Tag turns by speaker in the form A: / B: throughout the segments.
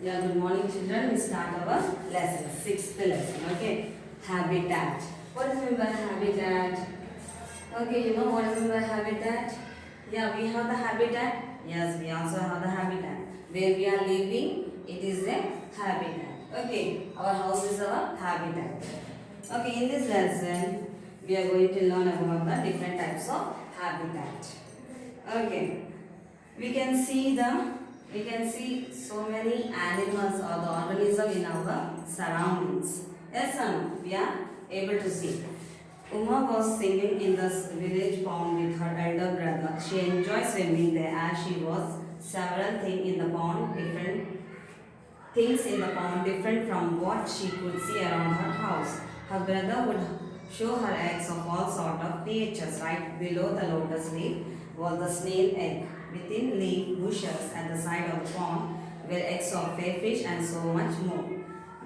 A: Yeah, good morning children. We start our lesson, sixth lesson. Okay, habitat. What is meant by habitat? Okay, you know what is meant by habitat? Yeah, we have the habitat. Yes, we also have the habitat. Where we are living, it is a habitat. Okay, our house is our habitat. Okay, in this lesson, we are going to learn about the different types of habitat. Okay, we can see so many animals or the organism in our surroundings. Yes or no? We are able to see. Uma was singing in the village pond with her elder brother. She enjoyed swimming there as she was several things in the pond, different things in the pond different from what she could see around her house. Her brother would show her eggs of all sort of creatures. Right below the lotus leaf was the snail egg. Within leaf bushes at the side of the pond were eggs of fish and so much more.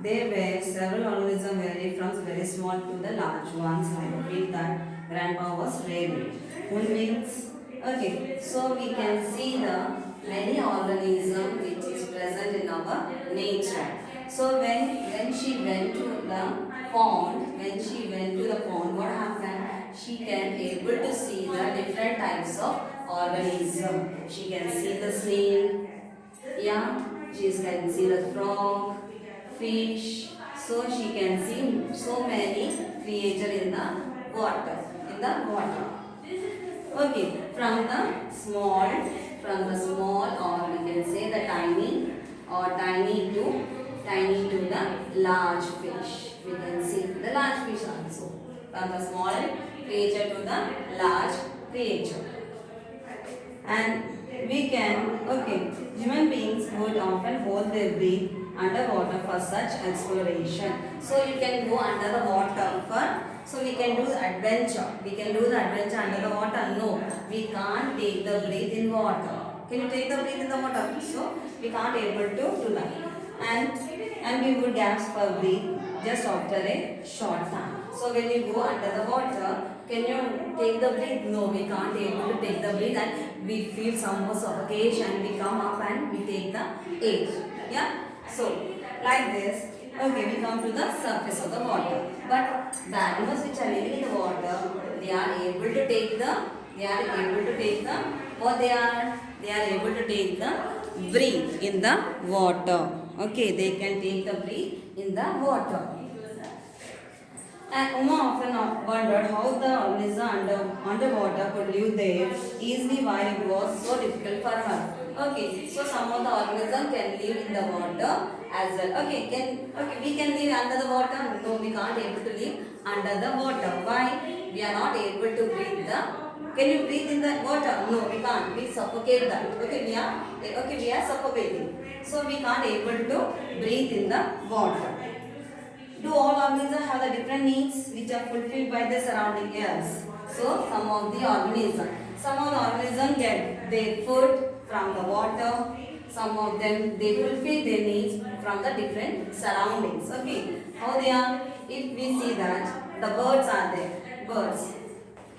A: There were several organisms varied from very small to the large ones. I feel that grandpa was rearing. Who means? Okay, so we can see the many organism which is present in our nature. So when she went to the pond, what happened? She can able to see the different types of organism. She can see the snail, yeah, she can see the frog, fish. So she can see so many creature in the water. In the water. Okay, from the small, or we can say the tiny, or tiny to the large fish. We can see the large fish also. From the small creature to the large creature. And we can, okay, human beings would often hold their breath underwater for such exploration. So you can go under the water so we can do the adventure. We can do the adventure under the water. No, we can't take the breath in water. Can you take the breath in the water? So we can't able to do that. And we would gasp for breath just after a short time. So when you go under the water, can you take the breath? No, we can't able to take the breath, and we feel some more suffocation. We come up and we take the air. Yeah. So like this. Okay, we come to the surface of the water. But the animals which are living in the water, they are able to take the what they are able to take the breathe in the water. Okay, they can take the breathe in the water. And Uma often wondered how the organism underwater could live there easily while it was so difficult for her. Okay, so some of the organisms can live in the water as well. Okay, we can live under the water? No, we can't able to live under the water. Why? We are not able to breathe the. Can you breathe in the water? No, we can't. We suffocate that. We are suffocating. So we can't able to breathe in the water. Do all organisms have the different needs which are fulfilled by the surrounding? Yes. So some of the organisms get their food from the water. Some of them they fulfill their needs from the different surroundings. Okay. How they are? If we see that the birds are there, birds,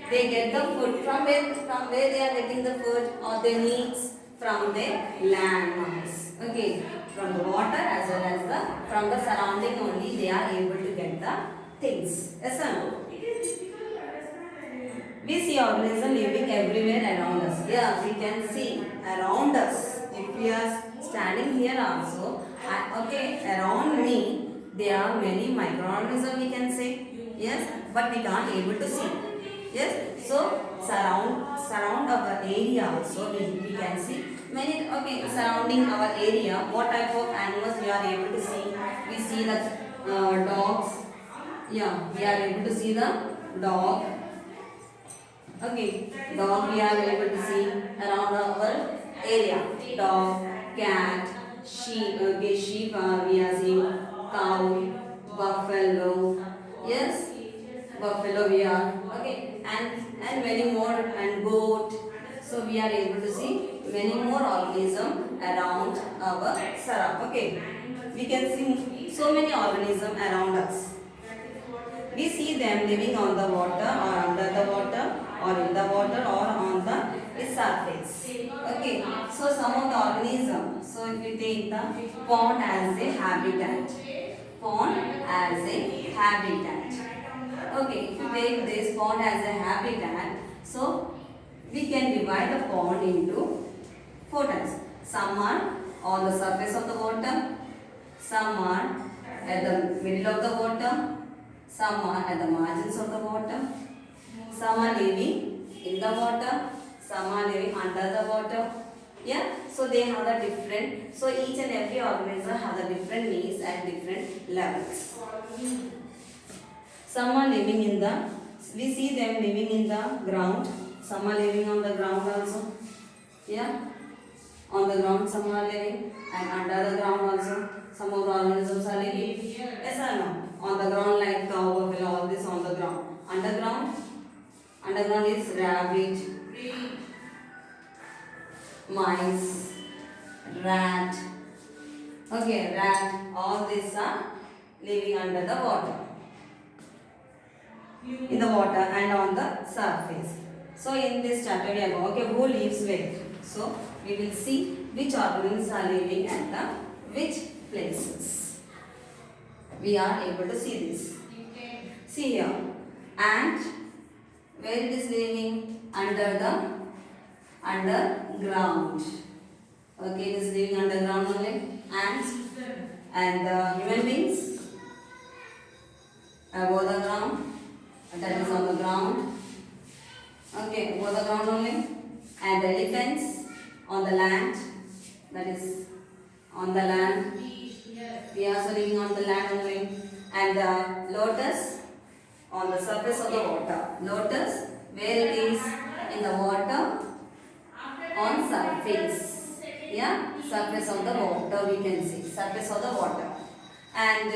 A: they get the food from where they are getting the food or their needs from their landmass. Okay, from the water as well as from the surrounding only they are able to get the things. Yes or no? We see organisms living everywhere around us. Yeah, we can see around us. If we are standing here also, around me there are many microorganisms we can say. Yes, but we can't able to see. Yes, so surround our area also we can see many. Okay, surrounding our area, what type of animals we are able to see? We see the dogs. Yeah, we are able to see the dog. Okay, dog we are able to see around our area. Dog, cat, sheep. Okay, sheep we are seeing cow, buffalo. Yes, buffalo we are. Okay, and many more, and goat. So we are able to see many more organisms around our surround. Okay, we can see so many organisms around us. We see them living on the water or under the water or in the water or on the is surface. Okay, so some of the organisms. So if you take the pond as a habitat, pond as a habitat. Okay, if you take this pond as a habitat, so we can divide the pond into four types. Some are on the surface of the water, some are at the middle of the water, some are at the margins of the water, some are living in the water, some are living under the water. Yeah, so they have the different, so each and every organism has the different needs at different levels. Some are living in the, we see them living in the ground, some are living on the ground also. Yeah, on the ground some are living and under the ground also. Some of the organisms are living. Yes or no? On the ground like cow, buffalo, all this on the ground. Underground? Underground is rabbit, mice, rat. Okay, rat. All these are living under the water. In the water and on the surface. So in this chapter we are going, okay, who lives where? So we will see which organisms are living at the which places. We are able to see this. See here, ant, where it is living? Under the underground. Okay, it is living underground only. Ants and the human beings above the ground. That is on the ground. Okay, above the ground only. And the elephants on the land. That is on the land. We are also living on the land only. And the lotus on the surface of the water. Lotus, where it is? In the water, on surface. Yeah, surface of the water we can see. Surface of the water. And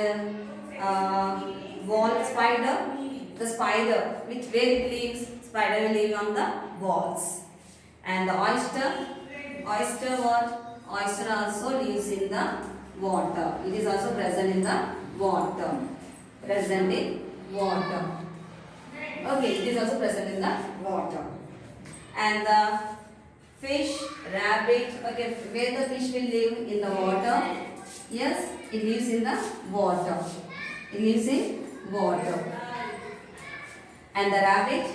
A: wall spider. The spider, which where it lives? Spider will live on the walls. And the oyster. Oyster what? Oyster also lives in the water. It is also present in the water. Present in water. Okay, it is also present in the water. And the fish, rabbit, okay, where the fish will live? In the water. Yes, it lives in the water. It lives in water. And the rabbit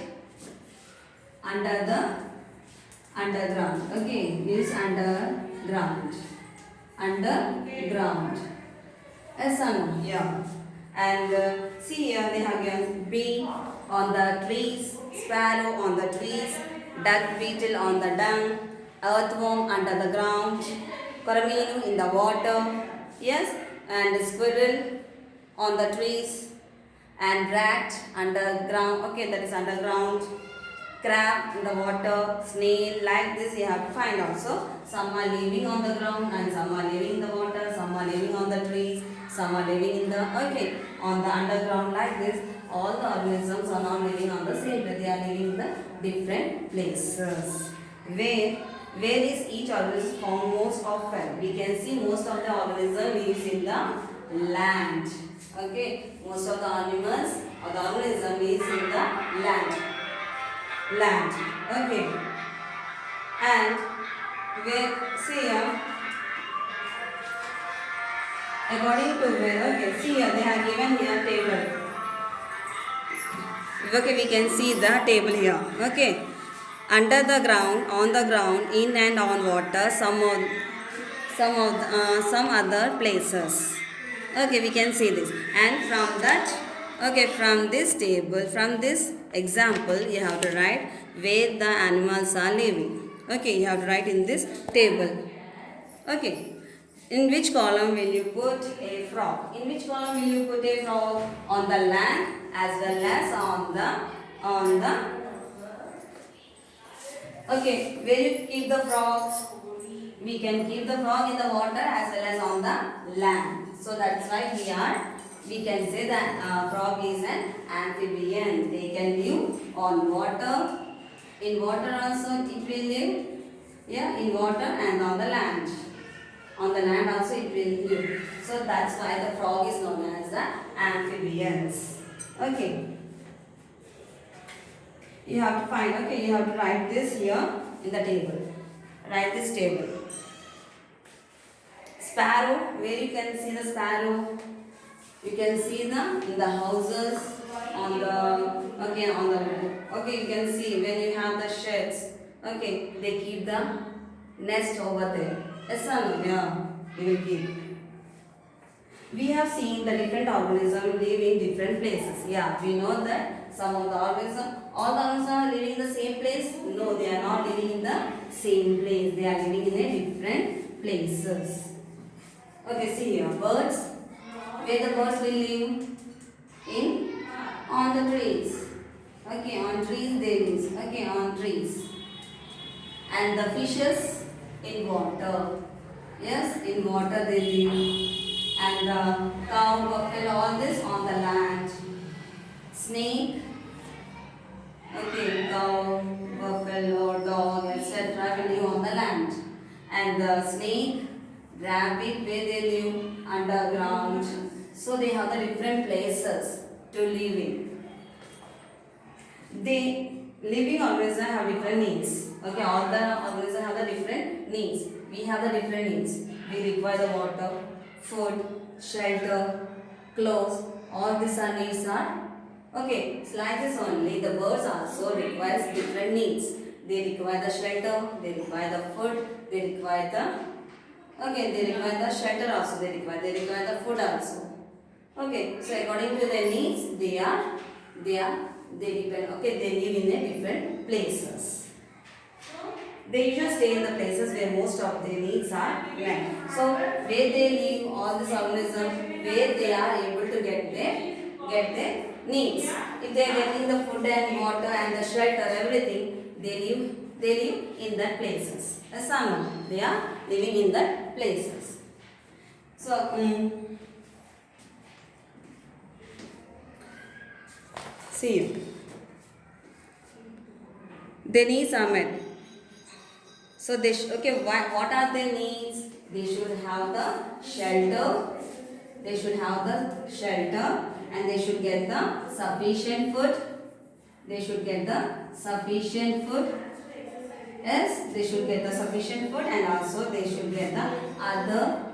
A: under the underground. Okay, lives underground. Underground. Yes or no? Yeah. And see here they have given bee on the trees, sparrow on the trees, duck beetle on the dung, earthworm under the ground, cormorant in the water. Yes, and squirrel on the trees. And rat underground, okay, that is underground. Crab in the water, snail, like this you have to find also. Some are living on the ground and some are living in the water, some are living on the trees, some are living in the, okay, on the underground like this. All the organisms are not living on the same place, they are living in the different places. Where is each organism found most often? We can see most of the organism lives in the land. Okay, most of the animals or the organism lives in the land. Land. Okay. And where, see here, according to where, okay, see here, they have given here table. Okay, we can see the table here. Okay. Under the ground, on the ground, in and on water, some other places. Okay, we can see this. And from that, okay, from this table, from this example, you have to write where the animals are living. Okay, you have to write in this table. Okay. In which column will you put a frog? In which column will you put a frog? On the land as well as on the okay, where you keep the frogs? We can keep the frog in the water as well as on the land. So that's why we can say that frog is an amphibian. They can live on water. In water also it will live. Yeah, in water and on the land. On the land also it will live. So that's why the frog is known as the amphibians. Okay. You have to find, okay, you have to write this here. in the table. Write this table. Sparrow, where you can see the sparrow? You can see them in the houses, on the you can see when you have the sheds. Okay, they keep the nest over there. Yes or no? Yeah, they will keep. We have seen the different organisms live in different places. Yeah, we know that some of the organisms, all the organisms are living in the same place. No, they are not living in the same place. They are living in a different places. Okay, see here, birds. Where the birds will live? In on the trees. Okay, on trees they live. Okay, on trees. And the fishes in water. Yes, in water they live. And the cow, buffalo, all this on the land. Snake. Okay, cow, buffalo, dog, etc. will live on the land. And the snake, rabbit, where they live underground. So they have the different places to live in. The living organisms have different needs. Okay, all the organisms have the different needs. We have the different needs. We require the water, food, shelter, clothes. All these are needs are. Okay, it's like this only. The birds also requires different needs. They require the shelter. They require the food. They require the. Okay, they require the shelter also. They require the food also. Okay, so according to their needs, they depend. Okay, they live in a different places. They usually stay in the places where most of their needs are met. So where they live, all these organisms, where they are able to get their needs. If they are getting the food and water and the shelter, everything, they live in that places. Yes or no? They are living in that places. So see, their needs are met. So what are their needs? They should have the shelter. They should have the shelter, and they should get the sufficient food. They should get the sufficient food. Yes, they should get the sufficient food, and also they should get the other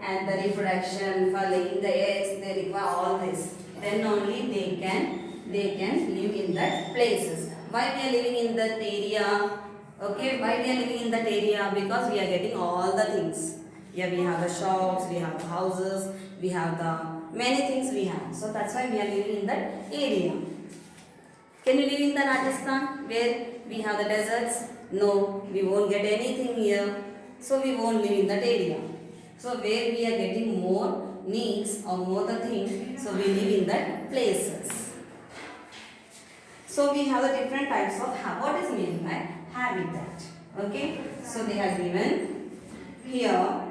A: and the reproduction for laying the eggs. They require all this. Then only they can live in that places. Why we are living in that area? Okay, why we are living in that area? Because we are getting all the things. Here we have the shops, we have the houses, we have the many things we have. So that's why we are living in that area. Can you live in the Rajasthan where we have the deserts? No, we won't get anything here. So we won't live in that area. So where we are getting more needs or more the things, so we live in that places. So we have the different types of what is meant by habitat. Okay, so they have given here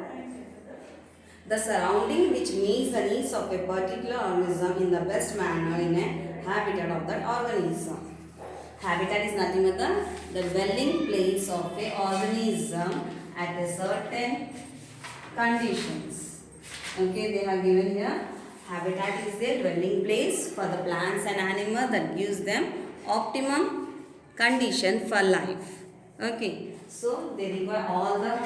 A: the surrounding which meets the needs of a particular organism in the best manner in a habitat of that organism. Habitat is nothing but the dwelling place of a organism at a certain conditions. Okay, they have given here habitat is their dwelling place for the plants and animals that gives them optimum condition for life. Okay, so they require all the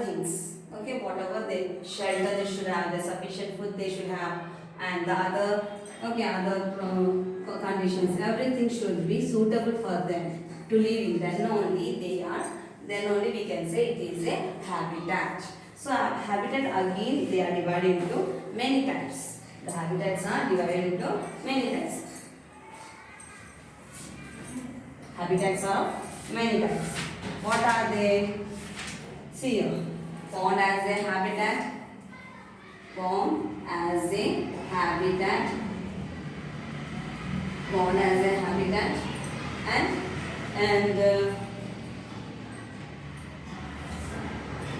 A: things. Okay, whatever they shelter they should have, the sufficient food they should have, and the other conditions. Everything should be suitable for them to live in. Then only we can say it is a habitat. So habitat again they are divided into many types. The habitats are divided into many types. Habitats are many types. What are they? See here. Pond as a habitat. Pond as a habitat. Pond as a habitat. And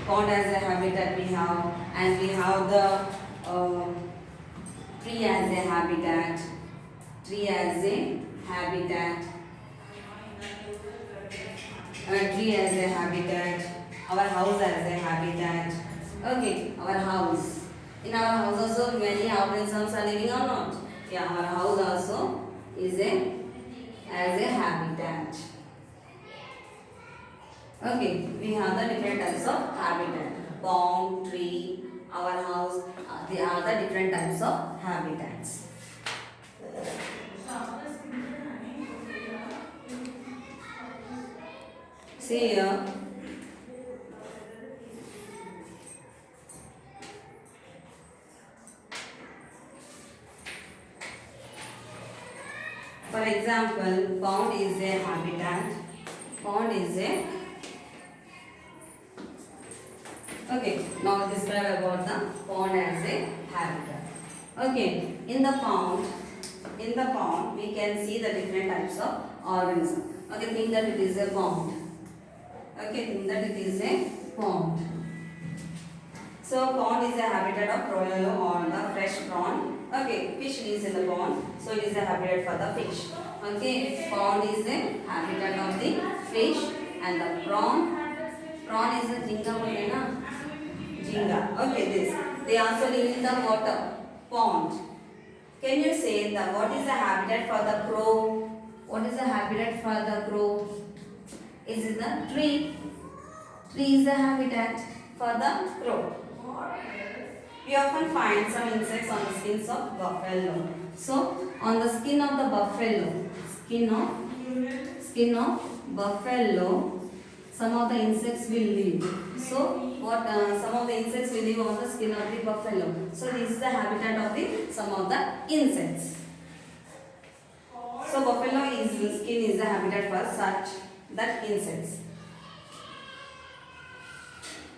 A: pond as a habitat we have, and we have the tree as a habitat. Tree as a habitat. Tree as a habitat. Our house as a habitat. Okay, our house. In our house also many organisms are living or not? Yeah, our house also is as a habitat. Okay, we have the different types of habitat. Pond, tree, our house, they are the different types of habitats. See here. For example, pond is a habitat. Pond is a okay. Now describe about the pond as a habitat. Okay, in the pond, we can see the different types of organisms. Okay, think that it is a pond. Okay, think that it is a pond. So pond is a habitat of royal or the fresh prawn. Okay, fish lives in the pond, so it is a habitat for the fish. Okay, pond is a habitat of the fish and the prawn. Prawn is a jinga, na? Jinga. Okay, this. They also live in the water. Pond. Can you say the what is the habitat for the crow? What is the habitat for the crow? Is it the tree? Tree is the habitat for the crow. We often find some insects on the skins of buffalo. So, on the skin of the buffalo, skin of buffalo, some of the insects will live. So, what some of the insects will live on the skin of the buffalo. So, this is the habitat of the some of the insects. So, buffalo is skin is the habitat for such that insects.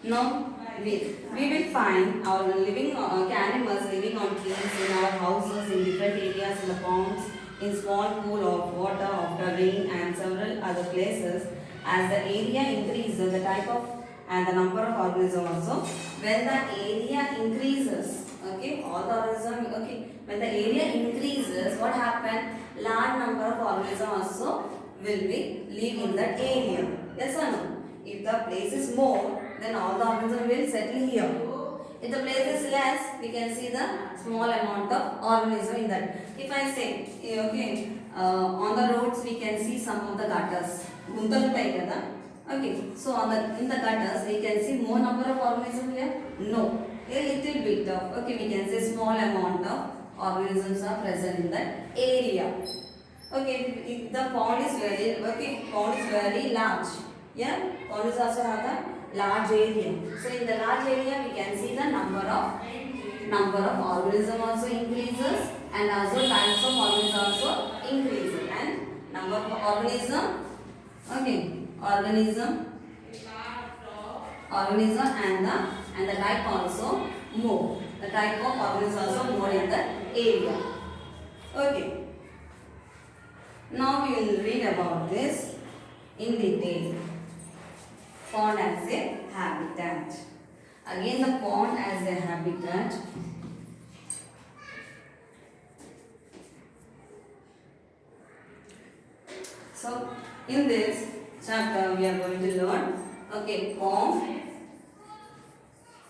A: Now, we will find our living animals living on trees in our houses in different areas in the ponds, in small pool of water after rain and several other places. As the area increases, the type of and the number of organisms also. When the area increases, okay, all the organisms, okay, when the area increases, what happens? Large number of organisms also will be live in that area. Yes or no? If the place is more, then all the organisms will settle here. If the place is less, we can see the small amount of organism in that. If I say, okay, on the roads we can see some of the gutters. Okay, so in the gutters we can see more number of organisms here. No, a little bit of. Okay, we can say small amount of organisms are present in that area. Okay, if the pond is very large. Yeah, ponds also have the large area. So in the large area, we can see the number of organism also increases, and also types of organism also increases, and number of organism, okay, organism and the type also more. The type of organism also more in the area. Okay. Now we will read about this in detail. Pond as a habitat. Again, the pond as a habitat. So, in this chapter, we are going to learn, okay, pond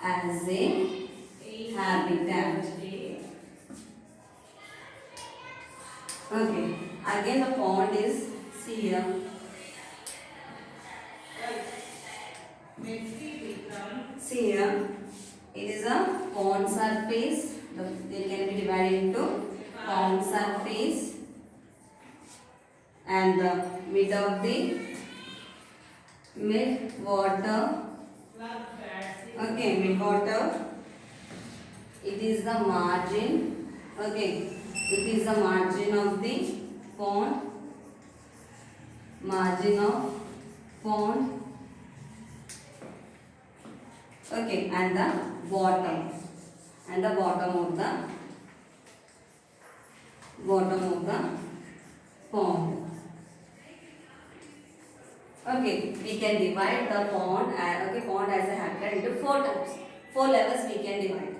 A: as a habitat. Okay, again the pond is, see here. See here, it is a pond surface. They can be divided into pond surface and the mid of the mid water. Okay, mid water. It is the margin. Okay, it is the margin of the pond. Margin of pond. Okay, and the bottom of the pond. Okay, we can divide the pond pond as a habitat into 4 types. 4 levels we can divide.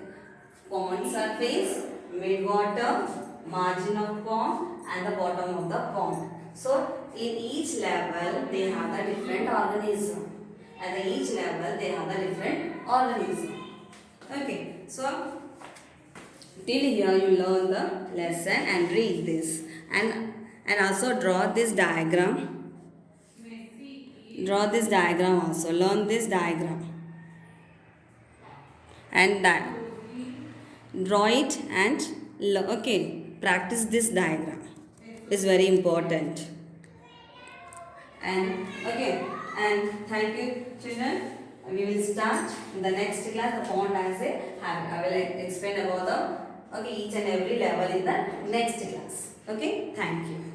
A: Pond surface, mid water, margin of pond, and the bottom of the pond. So in each level they have the different organism. At each level they have the different organism. Okay, so till here you learn the lesson and read this and also draw this diagram. Draw this diagram also. Learn this diagram. And draw it and okay, practice this diagram. It's very important. And okay, and thank you children. We will start in the next class the pond as a habit. I will explain about the each and every level in the next class. Okay, thank you.